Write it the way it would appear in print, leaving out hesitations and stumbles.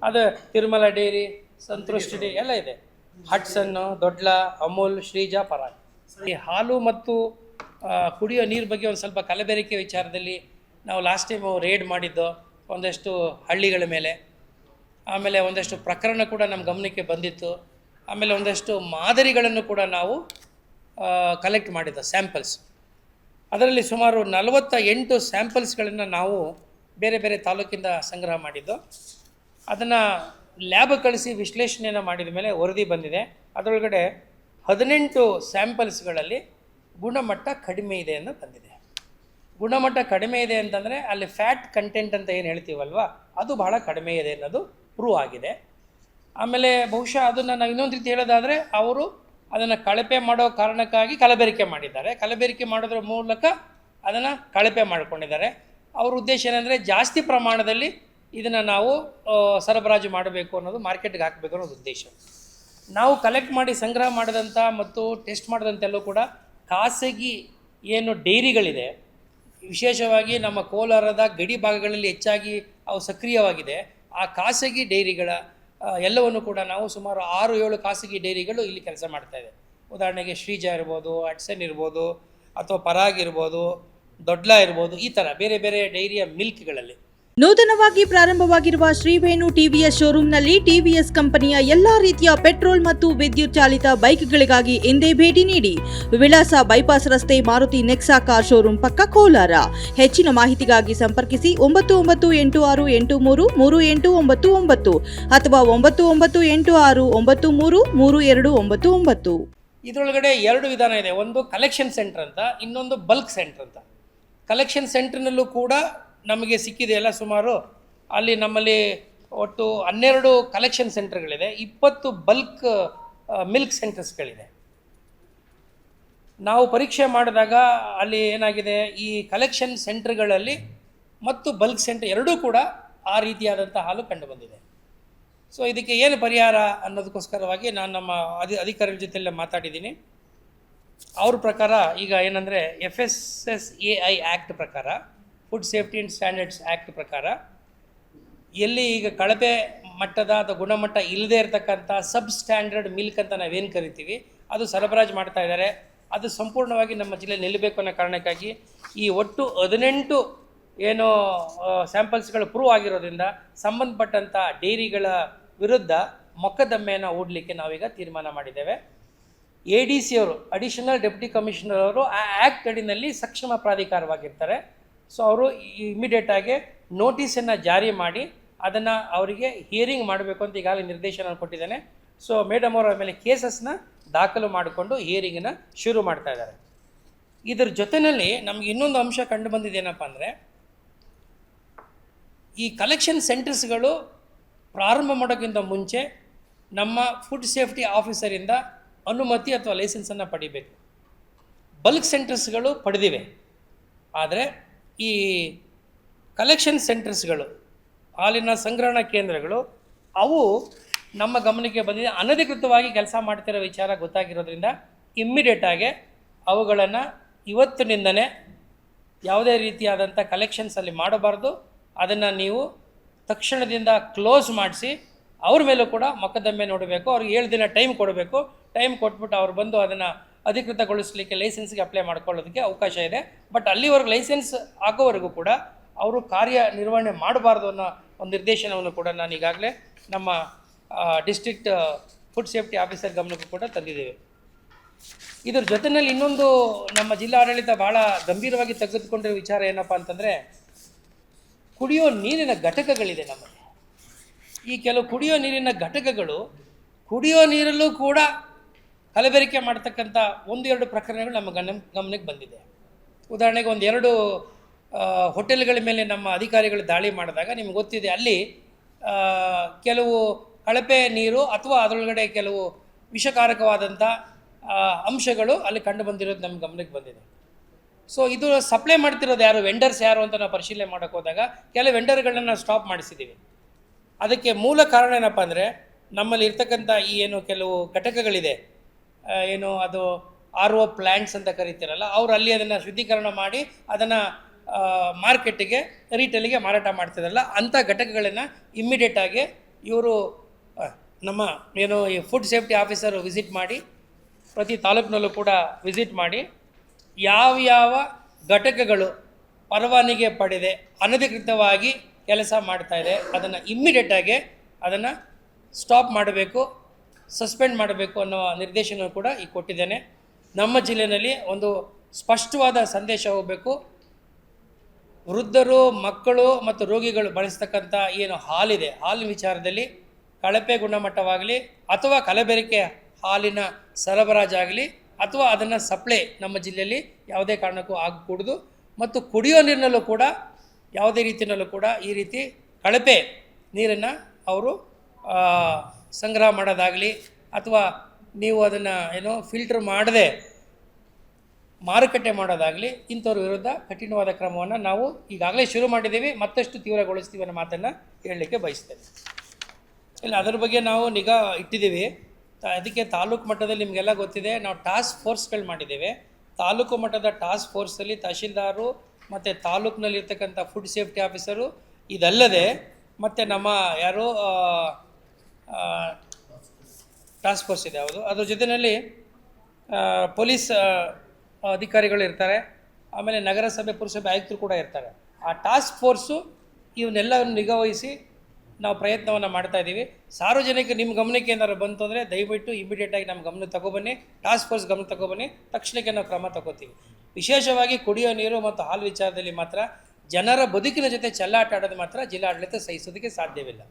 ಅದು Tirumala dairy, ಸಂತೃಷ್ಟಿ dairy ಎಲ್ಲ ಇದೆ. ಹಟ್ಸನ್ನು, ದೊಡ್ಲ, ಅಮೂಲ್, ಶ್ರೀಜಾ, ಪರಾಗ್. ಈ ಹಾಲು ಮತ್ತು ಕುಡಿಯೋ ನೀರು ಬಗ್ಗೆ ಒಂದು ಸ್ವಲ್ಪ ಕಲಬೆರಕೆ ವಿಚಾರದಲ್ಲಿ ನಾವು ಲಾಸ್ಟ್ ಟೈಮು ರೇಡ್ ಮಾಡಿದ್ದು ಒಂದಷ್ಟು ಹಳ್ಳಿಗಳ ಮೇಲೆ. ಆಮೇಲೆ ಒಂದಷ್ಟು ಪ್ರಕರಣ ಕೂಡ ನಮ್ಮ ಗಮನಕ್ಕೆ ಬಂದಿತ್ತು. ಆಮೇಲೆ ಒಂದಷ್ಟು ಮಾದರಿಗಳನ್ನು ಕೂಡ ನಾವು ಕಲೆಕ್ಟ್ ಮಾಡಿದ್ದು ಸ್ಯಾಂಪಲ್ಸ್. ಅದರಲ್ಲಿ ಸುಮಾರು 48 ಸ್ಯಾಂಪಲ್ಸ್ಗಳನ್ನು ನಾವು ಬೇರೆ ಬೇರೆ ತಾಲೂಕಿಂದ ಸಂಗ್ರಹ ಮಾಡಿದ್ದು. ಅದನ್ನು ಲ್ಯಾಬ್ ಕಳಿಸಿ ವಿಶ್ಲೇಷಣೆಯನ್ನು ಮಾಡಿದ ಮೇಲೆ ವರದಿ ಬಂದಿದೆ. ಅದರೊಳಗಡೆ 18 ಸ್ಯಾಂಪಲ್ಸ್ಗಳಲ್ಲಿ ಗುಣಮಟ್ಟ ಕಡಿಮೆ ಇದೆ ಅಂತ ಬಂದಿದೆ. ಗುಣಮಟ್ಟ ಕಡಿಮೆ ಇದೆ ಅಂತಂದರೆ ಅಲ್ಲಿ ಫ್ಯಾಟ್ ಕಂಟೆಂಟ್ ಅಂತ ಏನು ಹೇಳ್ತೀವಲ್ವ, ಅದು ಬಹಳ ಕಡಿಮೆ ಇದೆ ಅನ್ನೋದು ಪ್ರೂವ್ ಆಗಿದೆ. ಆಮೇಲೆ ಬಹುಶಃ ಅದನ್ನು ನಾವು ಇನ್ನೊಂದು ರೀತಿ ಹೇಳೋದಾದರೆ, ಅವರು ಅದನ್ನು ಕಳಪೆ ಮಾಡೋ ಕಾರಣಕ್ಕಾಗಿ ಕಲಬೆರಕೆ ಮಾಡಿದ್ದಾರೆ. ಕಲಬೆರಕೆ ಮಾಡೋದ್ರ ಮೂಲಕ ಅದನ್ನು ಕಳಪೆ ಮಾಡಿಕೊಂಡಿದ್ದಾರೆ. ಅವ್ರ ಉದ್ದೇಶ ಏನಂದರೆ ಜಾಸ್ತಿ ಪ್ರಮಾಣದಲ್ಲಿ ಇದನ್ನು ನಾವು ಸರಬರಾಜು ಮಾಡಬೇಕು ಅನ್ನೋದು, ಮಾರ್ಕೆಟ್ಗೆ ಹಾಕಬೇಕು ಅನ್ನೋದು ಉದ್ದೇಶ. ನಾವು ಕಲೆಕ್ಟ್ ಮಾಡಿ ಸಂಗ್ರಹ ಮಾಡಿದಂಥ ಮತ್ತು ಟೆಸ್ಟ್ ಮಾಡಿದಂತೆಲ್ಲೂ ಕೂಡ ಖಾಸಗಿ ಏನು ಡೈರಿಗಳಿದೆ, ವಿಶೇಷವಾಗಿ ನಮ್ಮ ಕೋಲಾರದ ಗಡಿ ಭಾಗಗಳಲ್ಲಿ ಹೆಚ್ಚಾಗಿ ಅವು ಸಕ್ರಿಯವಾಗಿದೆ. ಆ ಖಾಸಗಿ ಡೈರಿಗಳ ಎಲ್ಲವನ್ನು ಕೂಡ ನಾವು ಸುಮಾರು 6-7 ಖಾಸಗಿ ಡೈರಿಗಳು ಇಲ್ಲಿ ಕೆಲಸ ಮಾಡ್ತಾಯಿದೆ. ಉದಾಹರಣೆಗೆ ಶ್ರೀಜಾ ಇರ್ಬೋದು, ಹಟ್ಸನ್ ಇರ್ಬೋದು, ಅಥವಾ ಪರಾಗ್ ಇರ್ಬೋದು, ದೊಡ್ಲ ಇರ್ಬೋದು, ಈ ಥರ ಬೇರೆ ಬೇರೆ ಡೈರಿಯ ಮಿಲ್ಕ್ಗಳಲ್ಲಿ. ನೂತನವಾಗಿ ಪ್ರಾರಂಭವಾಗಿರುವ ಶ್ರೀವೇಣು ಟಿವಿಎಸ್ ಶೋರೂಮ್ನಲ್ಲಿ ಟಿವಿಎಸ್ ಕಂಪನಿಯ ಎಲ್ಲಾ ರೀತಿಯ ಪೆಟ್ರೋಲ್ ಮತ್ತು ವಿದ್ಯುತ್ ಚಾಲಿತ ಬೈಕ್ಗಳಿಗಾಗಿ ಎಂದೇ ಭೇಟಿ ನೀಡಿ. ವಿಳಾಸ ಬೈಪಾಸ್ ರಸ್ತೆ, ಮಾರುತಿ ನೆಕ್ಸಾ ಕಾರ್ ಶೋರೂಮ್ ಪಕ್ಕ, ಕೋಲಾರ. ಹೆಚ್ಚಿನ ಮಾಹಿತಿಗಾಗಿ ಸಂಪರ್ಕಿಸಿ 9986833899 ಅಥವಾ 9986933299. ಇದರೊಳಗಡೆ 2 ವಿಧಾನ ಇದೆ. ಒಂದು ಕಲೆಕ್ಷನ್ ಸೆಂಟರ್ ಅಂತ, ಇನ್ನೊಂದು ಬಲ್ಕ್ ಸೆಂಟರ್ ಅಂತ. ಕಲೆಕ್ಷನ್ ಸೆಂಟರ್ನಲ್ಲೂ ಕೂಡ ನಮಗೆ ಸಿಕ್ಕಿದೆಯಲ್ಲ ಸುಮಾರು, ಅಲ್ಲಿ ನಮ್ಮಲ್ಲಿ ಒಟ್ಟು 12 ಕಲೆಕ್ಷನ್ ಸೆಂಟರ್ಗಳಿದೆ, 20 ಬಲ್ಕ್ ಮಿಲ್ಕ್ ಸೆಂಟರ್ಸ್ಗಳಿದೆ. ನಾವು ಪರೀಕ್ಷೆ ಮಾಡಿದಾಗ ಅಲ್ಲಿ ಏನಾಗಿದೆ, ಈ ಕಲೆಕ್ಷನ್ ಸೆಂಟರ್ಗಳಲ್ಲಿ ಮತ್ತು ಬಲ್ಕ್ ಸೆಂಟರ್ ಎರಡೂ ಕೂಡ ಆ ರೀತಿಯಾದಂಥ ಹಾಲು ಕಂಡುಬಂದಿದೆ. ಸೊ ಇದಕ್ಕೆ ಏನು ಪರಿಹಾರ ಅನ್ನೋದಕ್ಕೋಸ್ಕರವಾಗಿ ನಾನು ನಮ್ಮ ಅಧಿಕಾರಿಗಳ ಜೊತೆಲ್ಲ ಮಾತಾಡಿದ್ದೀನಿ. ಅವ್ರ ಪ್ರಕಾರ ಈಗ ಏನಂದರೆ FSSAI ಆ್ಯಕ್ಟ್ ಪ್ರಕಾರ, food safety and standards act ಪ್ರಕಾರ, ಎಲ್ಲಿ ಈಗ ಕಳಪೆ ಮಟ್ಟದ ಅಥವಾ ಗುಣಮಟ್ಟ ಇಲ್ಲದೇ ಇರತಕ್ಕಂಥ ಸಬ್ ಸ್ಟ್ಯಾಂಡರ್ಡ್ ಮಿಲ್ಕ್ ಅಂತ ನಾವೇನು ಕರಿತೀವಿ, ಅದು ಸರಬರಾಜು ಮಾಡ್ತಾ ಇದ್ದಾರೆ. ಅದು ಸಂಪೂರ್ಣವಾಗಿ ನಮ್ಮ ಜಿಲ್ಲೆಯಲ್ಲಿ ನಿಲ್ಲಬೇಕು ಅನ್ನೋ ಕಾರಣಕ್ಕಾಗಿ ಈ ಒಟ್ಟು 18 ಏನು ಸ್ಯಾಂಪಲ್ಸ್ಗಳು ಪ್ರೂವ್ ಆಗಿರೋದ್ರಿಂದ ಸಂಬಂಧಪಟ್ಟಂಥ ಡೈರಿಗಳ ವಿರುದ್ಧ ಮೊಕದ್ದಮೆಯನ್ನು ಹೂಡಲಿಕ್ಕೆ ನಾವೀಗ ತೀರ್ಮಾನ ಮಾಡಿದ್ದೇವೆ. ADC ಅವರು, ಅಡಿಷನಲ್ ಡೆಪ್ಯೂಟಿ ಕಮಿಷನರ್ ಅವರು ಆ ಆ್ಯಕ್ಟ್ ಅಡಿನಲ್ಲಿ ಸಕ್ಷಮ ಪ್ರಾಧಿಕಾರವಾಗಿರ್ತಾರೆ. ಸೊ ಅವರು ಇಮಿಡಿಯೇಟಾಗಿ ನೋಟಿಸನ್ನು ಜಾರಿ ಮಾಡಿ ಅದನ್ನು ಅವರಿಗೆ ಹಿಯರಿಂಗ್ ಮಾಡಬೇಕು ಅಂತ ಈಗಾಗಲೇ ನಿರ್ದೇಶನ ಕೊಟ್ಟಿದ್ದೇನೆ. ಸೊ ಮೇಡಮ್ ಅವರ ಮೇಲೆ ಕೇಸಸ್ನ ದಾಖಲು ಮಾಡಿಕೊಂಡು ಹಿಯರಿಂಗನ್ನು ಶುರು ಮಾಡ್ತಾ ಇದ್ದಾರೆ. ಇದರ ಜೊತೆಯಲ್ಲಿ ನಮಗೆ ಇನ್ನೊಂದು ಅಂಶ ಕಂಡು ಬಂದಿದ್ದೇನಪ್ಪ ಅಂದರೆ, ಈ ಕಲೆಕ್ಷನ್ ಸೆಂಟರ್ಸ್ಗಳು ಪ್ರಾರಂಭ ಮಾಡೋಕ್ಕಿಂತ ಮುಂಚೆ ನಮ್ಮ ಫುಡ್ ಸೇಫ್ಟಿ ಆಫೀಸರಿಂದ ಅನುಮತಿ ಅಥವಾ ಲೈಸೆನ್ಸನ್ನು ಪಡಿಬೇಕು. ಬಲ್ಕ್ ಸೆಂಟರ್ಸ್ಗಳು ಪಡೆದಿವೆ, ಆದರೆ ಈ ಕಲೆಕ್ಷನ್ ಸೆಂಟರ್ಸ್ಗಳು, ಹಾಲಿನ ಸಂಗ್ರಹಣಾ ಕೇಂದ್ರಗಳು, ಅವು ನಮ್ಮ ಗಮನಕ್ಕೆ ಬಂದಿದೆ. ಅನಧಿಕೃತವಾಗಿ ಕೆಲಸ ಮಾಡ್ತಿರೋ ವಿಚಾರ ಗೊತ್ತಾಗಿರೋದ್ರಿಂದ ಇಮ್ಮಿಡಿಯೇಟಾಗಿ ಅವುಗಳನ್ನು ಇವತ್ತಿನಿಂದನೇ ಯಾವುದೇ ರೀತಿಯಾದಂಥ ಕಲೆಕ್ಷನ್ಸಲ್ಲಿ ಮಾಡಬಾರ್ದು. ಅದನ್ನು ನೀವು ತಕ್ಷಣದಿಂದ ಕ್ಲೋಸ್ ಮಾಡಿಸಿ ಅವ್ರ ಮೇಲೂ ಕೂಡ ಮೊಕದ್ದಮೆ ನೋಡಬೇಕು. ಅವ್ರಿಗೆ 7 ದಿನ ಟೈಮ್ ಕೊಡಬೇಕು. ಟೈಮ್ ಕೊಟ್ಬಿಟ್ಟು ಅವ್ರು ಬಂದು ಅದನ್ನು ಅಧಿಕೃತಗೊಳಿಸಲಿಕ್ಕೆ, ಲೈಸೆನ್ಸ್ಗೆ ಅಪ್ಲೈ ಮಾಡ್ಕೊಳ್ಳೋದಕ್ಕೆ ಅವಕಾಶ ಇದೆ. ಬಟ್ ಅಲ್ಲಿವರೆಗೂ ಲೈಸೆನ್ಸ್ ಆಗೋವರೆಗೂ ಕೂಡ ಅವರು ಕಾರ್ಯನಿರ್ವಹಣೆ ಮಾಡಬಾರ್ದು ಅನ್ನೋ ಒಂದು ನಿರ್ದೇಶನವನ್ನು ಕೂಡ ನಾನು ಈಗಾಗಲೇ ನಮ್ಮ ಡಿಸ್ಟ್ರಿಕ್ಟ್ ಫುಡ್ ಸೇಫ್ಟಿ ಆಫೀಸರ್ ಗಮನಕ್ಕೂ ಕೂಡ ತಂದಿದ್ದೇವೆ. ಇದ್ರ ಜೊತೆಯಲ್ಲಿ ಇನ್ನೊಂದು ನಮ್ಮ ಜಿಲ್ಲಾಡಳಿತ ಭಾಳ ಗಂಭೀರವಾಗಿ ತೆಗೆದುಕೊಂಡಿರೋ ವಿಚಾರ ಏನಪ್ಪ ಅಂತಂದರೆ, ಕುಡಿಯೋ ನೀರಿನ ಘಟಕಗಳಿದೆ ನಮ್ಮಲ್ಲಿ. ಈ ಕೆಲವು ಕುಡಿಯೋ ನೀರಿನ ಘಟಕಗಳು ಕುಡಿಯೋ ನೀರಲ್ಲೂ ಕೂಡ ಕಲಬೆರಕೆ ಮಾಡ್ತಕ್ಕಂಥ 1-2 ಪ್ರಕರಣಗಳು ನಮ್ಮ ಗಮನಕ್ಕೆ ಬಂದಿದೆ. ಉದಾಹರಣೆಗೆ 1-2 ಹೋಟೆಲ್ಗಳ ಮೇಲೆ ನಮ್ಮ ಅಧಿಕಾರಿಗಳು ದಾಳಿ ಮಾಡಿದಾಗ ನಿಮ್ಗೆ ಗೊತ್ತಿದೆ, ಅಲ್ಲಿ ಕೆಲವು ಕಳಪೆ ನೀರು ಅಥವಾ ಅದರೊಳಗಡೆ ಕೆಲವು ವಿಷಕಾರಕವಾದಂಥ ಅಂಶಗಳು ಅಲ್ಲಿ ಕಂಡು ಬಂದಿರೋದು ನಮ್ಮ ಗಮನಕ್ಕೆ ಬಂದಿದೆ. ಸೊ ಇದು ಸಪ್ಲೈ ಮಾಡ್ತಿರೋದು ಯಾರು, ವೆಂಡರ್ಸ್ ಯಾರು ಅಂತ ನಾವು ಪರಿಶೀಲನೆ ಮಾಡೋಕ್ಕೆ ಹೋದಾಗ ಕೆಲವು ವೆಂಡರ್ಗಳನ್ನ ಸ್ಟಾಪ್ ಮಾಡಿಸಿದ್ದೀವಿ. ಅದಕ್ಕೆ ಮೂಲ ಕಾರಣ ಏನಪ್ಪ ಅಂದರೆ, ನಮ್ಮಲ್ಲಿ ಇರ್ತಕ್ಕಂಥ ಈ ಏನು ಕೆಲವು ಘಟಕಗಳಿದೆ, ಏನು ಅದು RO ಪ್ಲ್ಯಾಂಟ್ಸ್ ಅಂತ ಕರಿತೀರಲ್ಲ, ಅವರು ಅಲ್ಲಿ ಅದನ್ನು ಶುದ್ಧೀಕರಣ ಮಾಡಿ ಅದನ್ನು ಮಾರ್ಕೆಟಿಗೆ, ರೀಟೇಲಿಗೆ ಮಾರಾಟ ಮಾಡ್ತಿದ್ರಲ್ಲ, ಅಂಥ ಘಟಕಗಳನ್ನು ಇಮ್ಮಿಡಿಯೇಟಾಗಿ ಇವರು ನಮ್ಮ ಏನು ಈ ಫುಡ್ ಸೇಫ್ಟಿ ಆಫೀಸರು ವಿಸಿಟ್ ಮಾಡಿ ಪ್ರತಿ ತಾಲೂಕಿನಲ್ಲೂ ಕೂಡ ವಿಸಿಟ್ ಮಾಡಿ ಯಾವ ಘಟಕಗಳು ಪರವಾನಗಿ ಪಡೆದೆ ಅನಧಿಕೃತವಾಗಿ ಕೆಲಸ ಮಾಡ್ತಾಯಿದೆ ಅದನ್ನು ಇಮ್ಮಿಡಿಯೇಟಾಗಿ ಅದನ್ನು ಸ್ಟಾಪ್ ಮಾಡಬೇಕು, ಸಸ್ಪೆಂಡ್ ಮಾಡಬೇಕು ಅನ್ನೋ ನಿರ್ದೇಶನ ಕೂಡ ಈಗ ಕೊಟ್ಟಿದ್ದೇನೆ. ನಮ್ಮ ಜಿಲ್ಲೆಯಲ್ಲಿ ಒಂದು ಸ್ಪಷ್ಟವಾದ ಸಂದೇಶ ಹೋಗಬೇಕು. ವೃದ್ಧರು, ಮಕ್ಕಳು ಮತ್ತು ರೋಗಿಗಳು ಬಳಸ್ತಕ್ಕಂಥ ಏನು ಹಾಲಿದೆ, ಹಾಲಿನ ವಿಚಾರದಲ್ಲಿ ಕಳಪೆ ಗುಣಮಟ್ಟವಾಗಲಿ ಅಥವಾ ಕಲಬೆರಕೆ ಹಾಲಿನ ಸರಬರಾಜಾಗಲಿ ಅಥವಾ ಅದನ್ನು ಸಪ್ಲೈ ನಮ್ಮ ಜಿಲ್ಲೆಯಲ್ಲಿ ಯಾವುದೇ ಕಾರಣಕ್ಕೂ ಆಗಕೂಡದು. ಮತ್ತು ಕುಡಿಯೋ ನೀರಿನಲ್ಲೂ ಕೂಡ ಯಾವುದೇ ರೀತಿಯಲ್ಲೂ ಕೂಡ ಈ ರೀತಿ ಕಳಪೆ ನೀರನ್ನು ಅವರು ಸಂಗ್ರಹ ಮಾಡೋದಾಗಲಿ ಅಥವಾ ನೀವು ಅದನ್ನು ಏನೋ ಫಿಲ್ಟರ್ ಮಾಡದೆ ಮಾರುಕಟ್ಟೆ ಮಾಡೋದಾಗಲಿ ಇಂಥವ್ರ ವಿರುದ್ಧ ಕಠಿಣವಾದ ಕ್ರಮವನ್ನು ನಾವು ಈಗಾಗಲೇ ಶುರು ಮಾಡಿದ್ದೀವಿ, ಮತ್ತಷ್ಟು ತೀವ್ರಗೊಳಿಸ್ತೀವಿ ಅನ್ನೋ ಮಾತನ್ನು ಹೇಳಲಿಕ್ಕೆ ಬಯಸ್ತೇನೆ. ಇಲ್ಲ, ಅದರ ಬಗ್ಗೆ ನಾವು ನಿಗಾ ಇಟ್ಟಿದ್ದೀವಿ. ಅದಕ್ಕೆ ತಾಲೂಕು ಮಟ್ಟದಲ್ಲಿ ನಿಮಗೆಲ್ಲ ಗೊತ್ತಿದೆ, ನಾವು ಟಾಸ್ಕ್ ಫೋರ್ಸ್ಗಳು ಮಾಡಿದ್ದೇವೆ. ತಾಲೂಕು ಮಟ್ಟದ ಟಾಸ್ಕ್ ಫೋರ್ಸಲ್ಲಿ ತಹಶೀಲ್ದಾರು ಮತ್ತು ತಾಲೂಕಿನಲ್ಲಿರ್ತಕ್ಕಂಥ ಫುಡ್ ಸೇಫ್ಟಿ ಆಫೀಸರು ಇದಲ್ಲದೆ ಮತ್ತು ನಮ್ಮ ಯಾರು ಟಾಸ್ಕ್ ಫೋರ್ಸ್ ಇದೆ ಹೌದು, ಅದ್ರ ಜೊತೆಯಲ್ಲಿ ಪೊಲೀಸ್ ಅಧಿಕಾರಿಗಳು ಇರ್ತಾರೆ, ಆಮೇಲೆ ನಗರಸಭೆ ಪುರಸಭೆ ಆಯುಕ್ತರು ಕೂಡ ಇರ್ತಾರೆ. ಆ ಟಾಸ್ಕ್ ಫೋರ್ಸು ಇವನ್ನೆಲ್ಲವನ್ನು ನಿಗಾವಹಿಸಿ ನಾವು ಪ್ರಯತ್ನವನ್ನು ಮಾಡ್ತಾಯಿದ್ದೀವಿ. ಸಾರ್ವಜನಿಕ ನಿಮ್ಮ ಗಮನಕ್ಕೆ ಏನಾದ್ರು ಬಂತು ಅಂದರೆ ದಯವಿಟ್ಟು ಇಮಿಡಿಯೇಟಾಗಿ ನಮ್ಮ ಗಮನ ತಗೊಬನ್ನಿ, ಟಾಸ್ಕ್ ಫೋರ್ಸ್ ಗಮನ ತಗೊಬನ್ನಿ, ತಕ್ಷಣಕ್ಕೆ ನಾವು ಕ್ರಮ ತಗೋತೀವಿ. ವಿಶೇಷವಾಗಿ ಕುಡಿಯೋ ನೀರು ಮತ್ತು ಹಾಲು ವಿಚಾರದಲ್ಲಿ ಮಾತ್ರ ಜನರ ಬದುಕಿನ ಜೊತೆ ಚೆಲ್ಲಾಟ ಆಡೋದು ಮಾತ್ರ ಜಿಲ್ಲಾಡಳಿತ ಸಹಿಸೋದಕ್ಕೆ ಸಾಧ್ಯವಿಲ್ಲ.